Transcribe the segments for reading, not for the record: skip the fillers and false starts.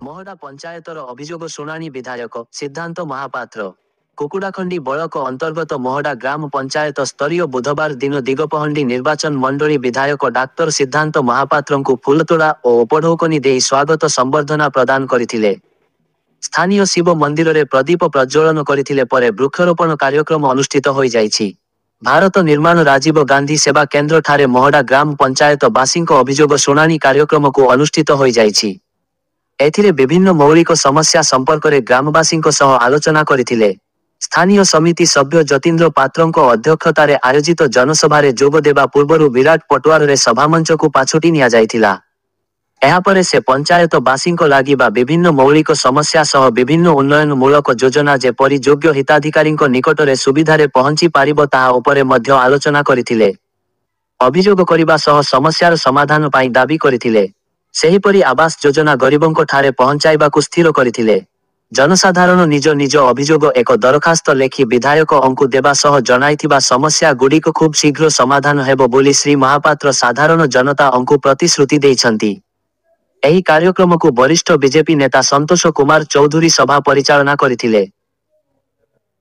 ମହଡା ପଞ୍ଚାୟତର ଅଭିଯୋଗ ଶୁଣାଣି ବିଧାୟକ ସିଦ୍ଧାନ୍ତ ମହାପାତ୍ର କୁକୁଡ଼ାଖଣ୍ଡି ବଳକ ଅନ୍ତର୍ଗତ ମହଡା ଗ୍ରାମ ପଞ୍ଚାୟତ ସ୍ତରୀୟ ବୁଧବାର ଦିନ ଦିଗପହଣ୍ଡି ନିର୍ବାଚନ ମଣ୍ଡଳୀ ବିଧାୟକ ଡାକ୍ତର ସିଦ୍ଧାନ୍ତ ମହାପାତ୍ରଙ୍କୁ ଫୁଲତୋଡ଼ା ଓ ଉପଢୌକନି ଦେଇ ସ୍ୱାଗତ ସମ୍ବର୍ଦ୍ଧନା ପ୍ରଦାନ କରିଥିଲେ। ସ୍ଥାନୀୟ ଶିବ ମନ୍ଦିରରେ ପ୍ରଦୀପ ପ୍ରଜ୍ୱଳନ କରିଥିଲେ ପରେ ବୃକ୍ଷରୋପଣ କାର୍ଯ୍ୟକ୍ରମ ଅନୁଷ୍ଠିତ ହୋଇଯାଇଛି। ଭାରତ ନିର୍ମାଣ ରାଜୀବ ଗାନ୍ଧୀ ସେବା କେନ୍ଦ୍ର ଠାରେ ମହଡା ଗ୍ରାମ ପଞ୍ଚାୟତ ବାସୀଙ୍କ ଅଭିଯୋଗ ଶୁଣାଣି କାର୍ଯ୍ୟକ୍ରମକୁ ଅନୁଷ୍ଠିତ ହୋଇଯାଇଛି। ଏଥିରେ ବିଭିନ୍ନ ମୌଳିକ ସମସ୍ୟା ସମ୍ପର୍କରେ ଗ୍ରାମବାସୀଙ୍କ ସହ ଆଲୋଚନା କରିଥିଲେ। ସ୍ଥାନୀୟ ସମିତି ସଭ୍ୟ ଯତୀନ୍ଦ୍ର ପାତ୍ରଙ୍କ ଅଧ୍ୟକ୍ଷତାରେ ଆୟୋଜିତ ଜନସଭାରେ ଯୋଗ ଦେବା ପୂର୍ବରୁ ବିରାଟ ପଟୁଆରରେ ସଭାମଞ୍ଚକୁ ପାଛୋଟି ନିଆଯାଇଥିଲା। ଏହାପରେ ସେ ପଞ୍ଚାୟତ ବାସୀଙ୍କ ଲାଗିବା ବିଭିନ୍ନ ମୌଳିକ ସମସ୍ୟା ସହ ବିଭିନ୍ନ ଉନ୍ନୟନମୂଳକ ଯୋଜନା ଯେପରି ଯୋଗ୍ୟ ହିତାଧିକାରୀଙ୍କ ନିକଟରେ ସୁବିଧାରେ ପହଞ୍ଚି ପାରିବ ତାହା ଉପରେ ମଧ୍ୟ ଆଲୋଚନା କରିଥିଲେ। ଅଭିଯୋଗ କରିବା ସହ ସମସ୍ୟାର ସମାଧାନ ପାଇଁ ଦାବି କରିଥିଲେ। ସେହିପରି ଆବାସ ଯୋଜନା ଗରିବଙ୍କ ଠାରେ ପହଞ୍ଚାଇବାକୁ ସ୍ଥିର କରିଥିଲେ। ଜନସାଧାରଣ ନିଜ ନିଜ ଅଭିଯୋଗ ଏକ ଦରଖାସ୍ତ ଲେଖି ବିଧାୟକଙ୍କୁ ଦେବା ସହ ଜଣାଇଥିବା ସମସ୍ୟା ଗୁଡ଼ିକ ଖୁବ୍ ଶୀଘ୍ର ସମାଧାନ ହେବ ବୋଲି ଶ୍ରୀ ମହାପାତ୍ର ସାଧାରଣ ଜନତାଙ୍କୁ ପ୍ରତିଶ୍ରୁତି ଦେଇଛନ୍ତି। ଏହି କାର୍ଯ୍ୟକ୍ରମକୁ ବରିଷ୍ଠ ବିଜେପି ନେତା ସନ୍ତୋଷ କୁମାର ଚୌଧୁରୀ ସଭା ପରିଚାଳନା କରିଥିଲେ।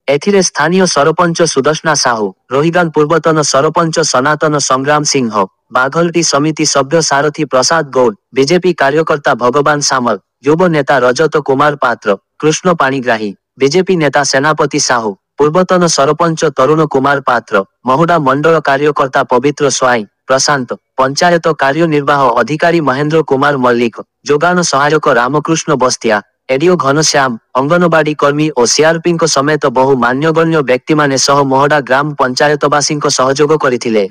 ଏଥିରେ ସ୍ଥାନୀୟ ସରପଞ୍ଚ ସୁଦର୍ଶନା ସାହୁ, ରୋହିଗାଁ ପୂର୍ବତନ ସରପଞ୍ଚ ସନାତନ ସଂଗ୍ରାମ ସିଂହ, ବାଘଲଟି ସମିତି ସଭ୍ୟ ସାରଥୀ ପ୍ରସାଦ ଗୌଡ଼, ବିଜେପି କାର୍ଯ୍ୟକର୍ତ୍ତା ଭଗବାନ ସାମଲ, ଯୁବ ନେତା ରଜତ କୁମାର ପାତ୍ର, କୃଷ୍ଣ ପାଣିଗ୍ରାହୀ, ବିଜେପି ନେତା ସେନାପତି ସାହୁ, ପୂର୍ବତନ ସରପଞ୍ଚ ତରୁଣ କୁମାର ପାତ୍ର, ମହୁଡା ମଣ୍ଡଳ କାର୍ଯ୍ୟକର୍ତ୍ତା ପବିତ୍ର ସ୍ୱାଇଁ, ପ୍ରଶାନ୍ତ, ପଞ୍ଚାୟତ କାର୍ଯ୍ୟନିର୍ବାହ ଅଧିକାରୀ ମହେନ୍ଦ୍ର କୁମାର ମଲ୍ଲିକ, ଯୋଗାଣ ସହାୟକ ରାମକୃଷ୍ଣ ବସ୍ତିଆ, ଏଡିଓ ଘନଶ୍ୟାମ, ଅଙ୍ଗନବାଡି କର୍ମୀ ଓ ସିଆରପିଙ୍କ ସମେତ ବହୁ ମାନ୍ୟଗଣ୍ୟ ବ୍ୟକ୍ତିମାନେ ସହ ମହଡା ଗ୍ରାମ ପଞ୍ଚାୟତବାସୀଙ୍କ ସହଯୋଗ କରିଥିଲେ।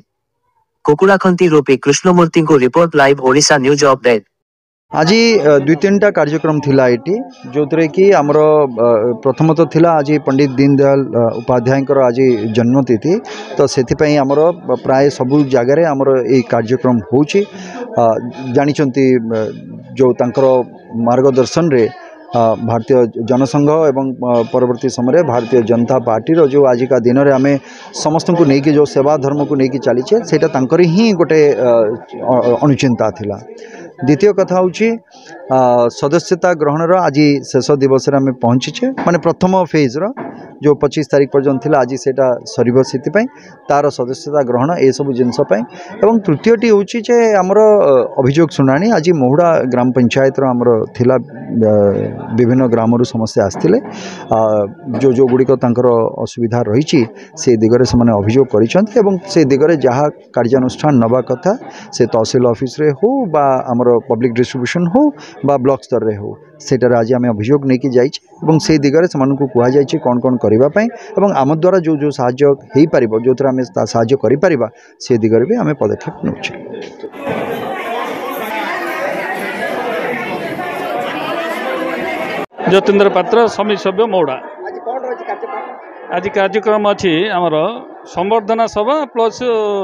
କୁକୁଡ଼ାଖନ୍ତି ରୂପୀ କୃଷ୍ଣମୂର୍ତ୍ତିଙ୍କୁ report live Odisha news update. आज दुई तीन टा कार्यक्रम थिला एटी जो कि आमर प्रथमतः थिला आज पंडित दीनदयाल उपाध्याय आज जन्मतिथि तो से आमर प्राय सबु जगार आमर ये कार्यक्रम होची जानिचंती जो तांकर मार्गदर्शन रे भारतीय जनसंघ एवं परवर्ती समय भारतीय जनता पार्टी रो जो आजिका दिन में आम समस्त को लेकिन जो सेवा धर्म को लेकिन चलीचे से ही गोटे अनुचिंता थिला। द्वितीय कथा हूँ सदस्यता ग्रहण आज शेष दिवस आम पहुँचे माने प्रथम फेज रो जो 25 तारीख पर्यंत थिला आज से सर से तार सदस्यता ग्रहण ये सब जिनसपाई एवं तृतीयटी हूँ जे आमर अभियोग शुणाणी आज महुड़ा ग्राम पंचायत आमर थिला विभिन्न ग्रामर समस्या आसते जो जो गुड़िक असुविधा रही से दिगरे से अभियोग कर दिगरे जहाँ कार्यानुष्ठान नवा कथा से तहसिल ऑफिस रे हो बा आमर पब्लिक डिस्ट्रीब्यूशन हो बा ब्लॉक स्तर रे हो सेटार आज आम अभियोग नहीं जाइए से दिगरे से कहुई कौन कौन करने आम द्वारा जो जो साहाय्य हो पार जो थोड़ा आम साहाय्य कर से दिगरे भी आम पदक्षेप नौचे। जतीन्द्र पात्र समिति सभ्य महुड़ा आज कार्यक्रम अच्छी आमर संवर्धना सभा प्लस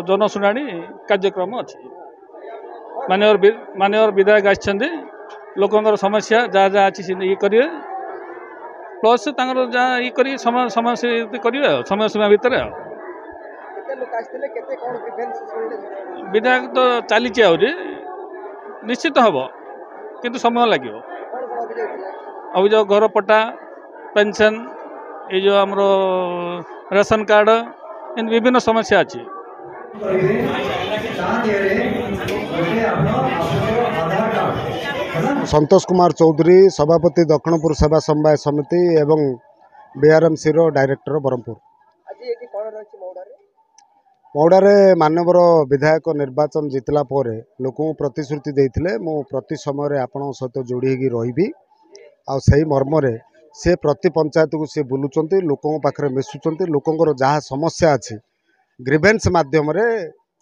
जनशुणाणी कार्यक्रम अच्छी माननीय विधायक आछंती लोकंर समस्या जहाँ जहाँ अच्छी ये करेंगे प्लस जहाँ ये कर समय करेंगे समय सीमा भितर विधायक तो चली निश्चित हम किंतु समय लगे अभियोग घर पट्टा पेंशन ये जो आमर राशन कार्ड इन विभिन्न समस्या अच्छी संतोष कुमार चौधरी सभापति दक्षिणपुर सेवा समवाय समिति एवं बीआरएमसी रो डायरेक्टर ब्रह्मपुर महुड़े मानवर विधायक निर्वाचन जीतला पर लोक प्रतिश्रुति देते मु प्रति समय आपण सहित जोड़ी रही आ सही मर्म से प्रति पंचायत को सी बुलूं लोकों पाखे मिशुंट लोकंर जहाँ समस्या अच्छी ग्रीवेंस माध्यम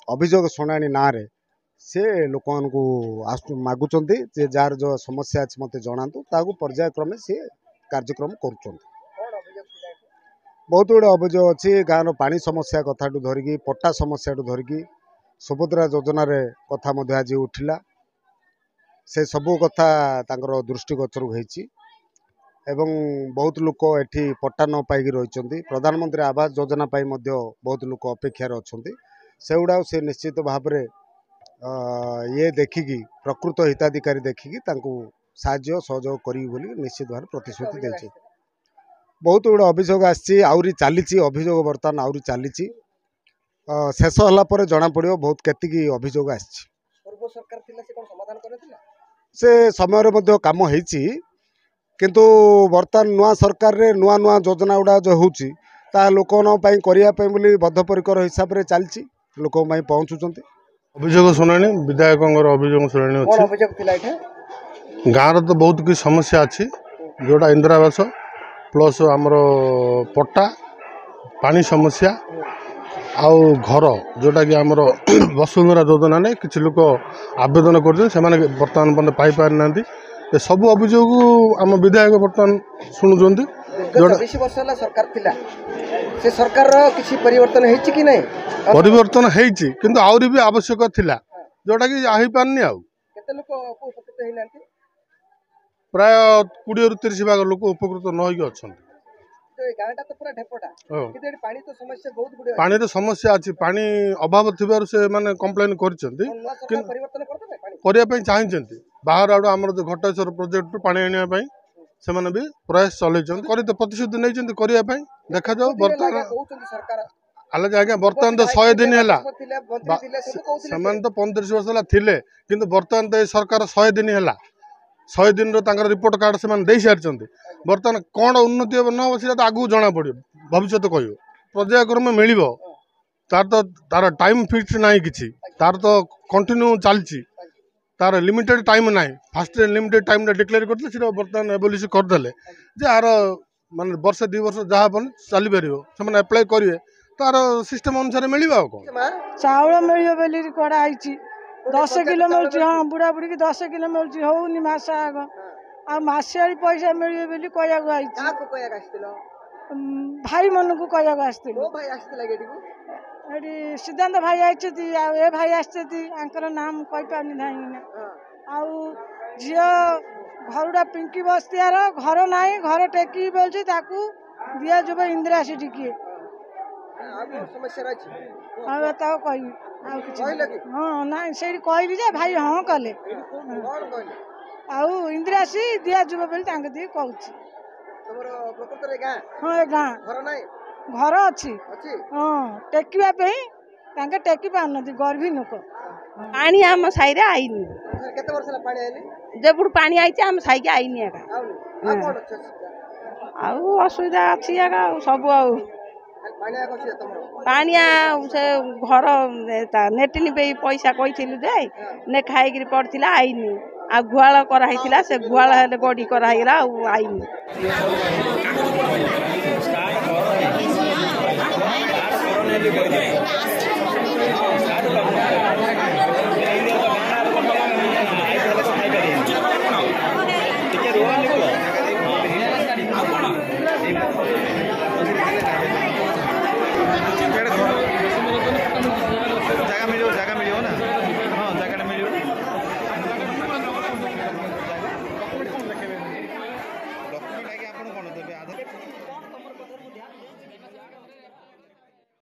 अभियोग शुणाणी ना रे से लोक मागुंट जे जार जो समस्या अच्छी मत जनातु ताकू पर्यायक्रमे सी कार्यक्रम कर बहुत गुड़े अभियोग अच्छी गाँव पानी समस्या कथा धरिकी पट्टा समस्या धरिकी सुभद्रा योजन कथा आज उठिला से सबू कथा दृष्टिगोचर होती एवं बहुत लोक एठी पट्टा न पाई रही प्रधानमंत्री आवास योजना पाई बहुत लोक अपेक्षार अच्छा से गुड़ा से निश्चित भाव ये देखिकी प्रकृत हिताधिकारी देखिकी साहाय्य सहयोग करी बोली निश्चित भाव प्रतिश्रुति देछि। बहुत गुड़ा अभियोग आसी आउरी चली अभियोग बर्तमान आउरी चली शेष होला पर जना पड़ो बहुत केतिकी अभियोग आसी से समय मध्ये काम होईची किंतु बर्तमान नुआ सरकार रे नुआ नुआ योजना गुड़ा जो होची ता लोकन पई करिया पई बोली बद्धपरिकर हिसाब रे चलची लोक पई पहुंचुचंती। अभियोग शुणाणी विधायकों अभियोग शुणाणी अच्छी गाँव तो बहुत किसी समस्या अच्छी जोटा इंदिरा आवास प्लस आमर पट्टा पानी समस्या आउ घर जोटा कि आमर वसुंधरा योजना ने किसी लोक आवेदन कर बर्तमान पाई पारि ना ये सब अभियोग आम विधायक बर्तमान शुणुंट जोटा 20 वर्ष सरकार थिला से सरकार रो किसी परिवर्तन हेछि कि नहीं? परिवर्तन हेछि किंतु आउरी भी आवश्यक थिला जोटा कि आही पारनी आउ केते लोक उपकृत हेइ नांती प्राय 20 रु 30 भाग लोक उपकृत न होई अछंती। तो गांटा तो पूरा ढेपटा किते पानी तो समस्या बहुत गुडे पानी रो समस्या अछि पानी अभाव थिबार से माने कंप्लेन करचंती कि परिवर्तन करते पानी करिया पई चाहिचंती बाहर आडो हमर जो घटेश्वर प्रोजेक्ट पानी आनिया पई से माने भी प्रयास चलैचंती करी तो प्रतिशुद्धि नैचंती करिया पई देखा जाओ बर्तमान सरकार आले जागा बर्तमान तो 100 दिन हैला समान तो 35 वर्ष हैला थिले किंतु बर्तमान तो सरकार 100 दिन हैला 100 दिन रो तांकर रिपोर्ट कार्ड से माने देई सारचंती बर्तमान कोन उन्नति हो न बसिला तो आगु जणा पड़ियो भविष्य तो कहयो पर्यायक्रम मिलिबो तार टाइम फिक्स नाही किछि तार तो कंटिन्यू चलची तार लिमिटेड टाइम ना फास्ट लिमिटेड टाइम डिक्लेयर करते सीटा बर्तमान एबोलिश करदे जे आर माने वर्ष 2 वर्ष जहाँ बन चली पार से अप्लाई करेंगे तार सिस्टम अनुसार मिल चाउल मिल बोली कड़ा आई 10 किलो मिलूँ हाँ बुढ़ा बुढ़ी की 10 किलो मिलूँ होनी मस आग आसारी पैसा मिले बोली कहया भाई मन को कहया सिद्धांत भाई आई भाई आर नाम कहीपार झी घरटा पिंकी बस्तियार घर ना घर टेकी बोलती दिया जब इंदिरा सीटी किए हाँ ना से कहली भाई हाँ कले इंदिरा सी दिया जब बोली दिए कहूँ हाँ गाँ घर अच्छी हाँ टेकिया टेकी पार गर्भी लोक पानी आम साई आईनी जब पानी आई आम साई के आईनी असुविधा अच्छी सब पानी से घर नेटिन पे पैसा कही ने खाई पड़ता आईनी आ गुहाल कराई से गुहाल गड़ी कराईला आईनी Thank you.